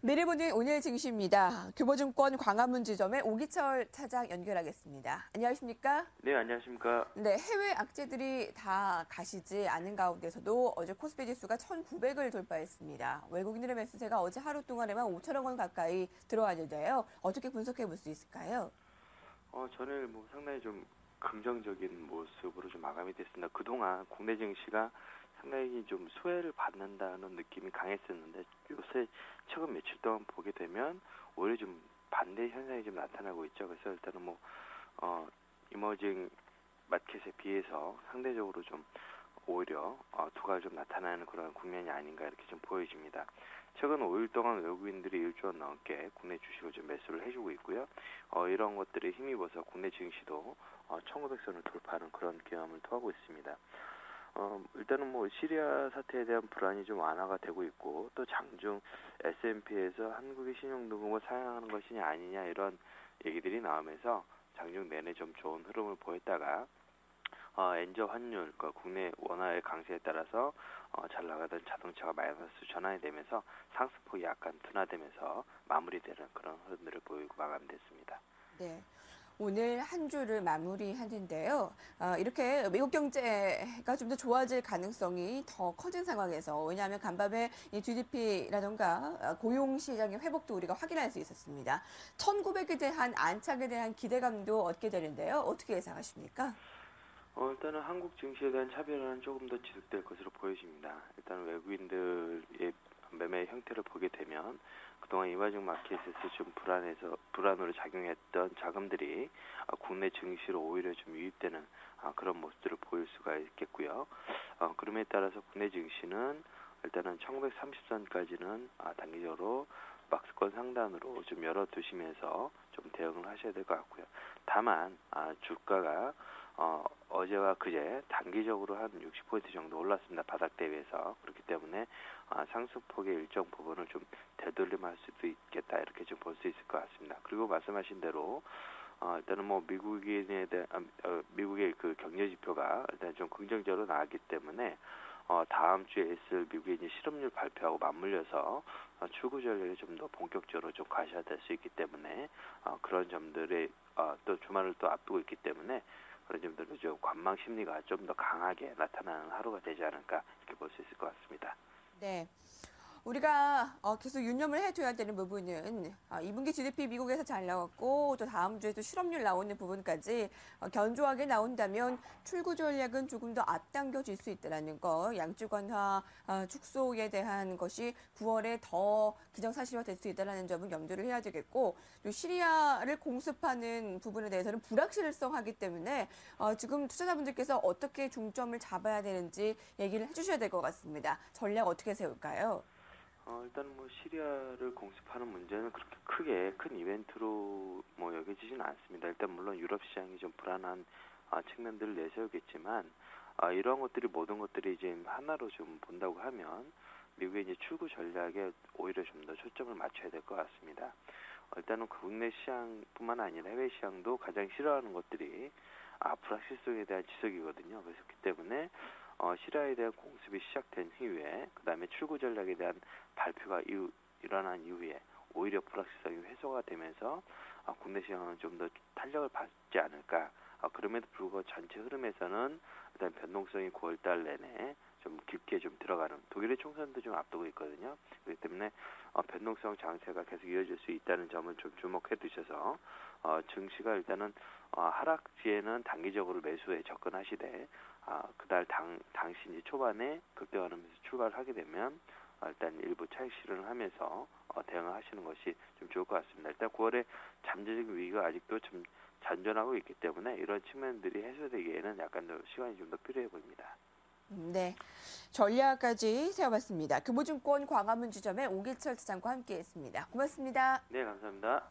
미리 보는 오늘 증시입니다. 교보증권 광화문 지점의 오기철 차장 연결하겠습니다. 안녕하십니까? 네, 안녕하십니까. 네, 해외 악재들이 다 가시지 않은 가운데서도 어제 코스피 지수가 1,900을 돌파했습니다. 외국인들의 매수세가 어제 하루 동안에만 5천억 원 가까이 들어왔는데요. 어떻게 분석해 볼 수 있을까요? 저는 상당히 좀 긍정적인 모습으로 좀 마감이 됐습니다. 그동안 국내 증시가 상당히 좀 수혜를 받는다는 느낌이 강했었는데 요새 최근 며칠 동안 보게 되면 오히려 좀 반대 현상이 좀 나타나고 있죠. 그래서 일단은 이머징 마켓에 비해서 상대적으로 좀 오히려 두각이 좀 나타나는 그런 국면이 아닌가 이렇게 좀 보여집니다. 최근 5일 동안 외국인들이 1조 원 넘게 국내 주식을 좀 매수를 해주고 있고요. 이런 것들에 힘입어서 국내 증시도 1,900선을 돌파하는 그런 경험을 토하고 있습니다. 일단은 시리아 사태에 대한 불안이 좀 완화가 되고 있고 또 장중 S&P에서 한국의 신용등급을 상향하는 것이냐 아니냐 이런 얘기들이 나오면서 장중 내내 좀 좋은 흐름을 보였다가 엔저 환율, 그러니까 국내 원화의 강세에 따라서 잘 나가던 자동차가 마이너스 전환이 되면서 상승폭이 약간 둔화되면서 마무리되는 그런 흐름들을 보이고 마감됐습니다. 네. 오늘 한 주를 마무리하는데요. 이렇게 미국 경제가 좀 더 좋아질 가능성이 더 커진 상황에서, 왜냐하면 간밤에 이 GDP라던가 고용 시장의 회복도 우리가 확인할 수 있었습니다. 1,900에 대한 안착에 대한 기대감도 얻게 되는데요. 어떻게 예상하십니까? 일단은 한국 증시에 대한 차별화는 조금 더 지속될 것으로 보여집니다. 일단 외국인들의 매매 형태를 보게 되면 그동안 이마징 마켓에서 좀 불안으로 작용했던 자금들이 국내 증시로 오히려 좀 유입되는 그런 모습들을 보일 수가 있겠고요. 그럼에 따라서 국내 증시는 일단은 1930선까지는 단기적으로 박스권 상단으로 좀 열어두시면서 좀 대응을 하셔야 될 것 같고요. 다만 주가가 어제와 그제 단기적으로 한 60포인트 정도 올랐습니다. 바닥 대비해서. 그렇기 때문에 상승폭의 일정 부분을 좀 되돌림할 수도 있겠다 이렇게 좀 볼 수 있을 것 같습니다. 그리고 말씀하신 대로 일단은 미국의 그 경제 지표가 일단 좀 긍정적으로 나왔기 때문에 다음 주에 있을 미국의 이제 실업률 발표하고 맞물려서 출구 전략에 좀 더 본격적으로 좀 가셔야 될 수 있기 때문에 그런 점들이 또 주말을 또 앞두고 있기 때문에 그런 점들로 좀 관망 심리가 좀 더 강하게 나타나는 하루가 되지 않을까 이렇게 볼 수 있을 것 같습니다. 네. 우리가 계속 유념을 해둬야 되는 부분은 2분기 GDP 미국에서 잘 나왔고 또 다음 주에도 실업률 나오는 부분까지 견조하게 나온다면 출구 전략은 조금 더 앞당겨질 수 있다는 거. 양적 완화 축소에 대한 것이 9월에 더 기정사실화될 수 있다는 점은 염두를 해야 되겠고, 또 시리아를 공습하는 부분에 대해서는 불확실성하기 때문에 지금 투자자분들께서 어떻게 중점을 잡아야 되는지 얘기를 해주셔야 될 것 같습니다. 전략 어떻게 세울까요? 일단 시리아를 공습하는 문제는 그렇게 크게 큰 이벤트로 여겨지지는 않습니다. 일단 물론 유럽 시장이 좀 불안한 측면들을 내세우겠지만 이러한 것들이 모든 것들이 이제 하나로 좀 본다고 하면 미국의 이제 출구 전략에 오히려 좀 더 초점을 맞춰야 될 것 같습니다. 일단은 국내 시장뿐만 아니라 해외 시장도 가장 싫어하는 것들이 불확실성에 대한 지적이거든요. 그렇기 때문에 시라에 대한 공습이 시작된 이후에 그다음에 출구 전략에 대한 발표가 일어난 이후에 오히려 불확실성이 해소가 되면서 국내 시장은 좀 더 탄력을 받지 않을까. 그럼에도 불구하고 전체 흐름에서는 일단 변동성이 9월달 내내 좀 깊게 좀 들어가는 독일의 총선도 좀 앞두고 있거든요. 그렇기 때문에 변동성 장세가 계속 이어질 수 있다는 점을 좀 주목해 두셔서 증시가 일단은 하락지에는 단기적으로 매수에 접근하시되 그달 당시 이제 초반에 급등하면서 출발을 하게 되면 일단 일부 차익 실현을 하면서 대응을 하시는 것이 좀 좋을 것 같습니다. 일단 9월에 잠재적인 위기가 아직도 좀 잔존하고 있기 때문에 이런 측면들이 해소되기에는 약간 더 시간이 좀 더 필요해 보입니다. 네. 전략까지 세워봤습니다. 교보증권 광화문 지점의 오기철 차장과 함께했습니다. 고맙습니다. 네, 감사합니다.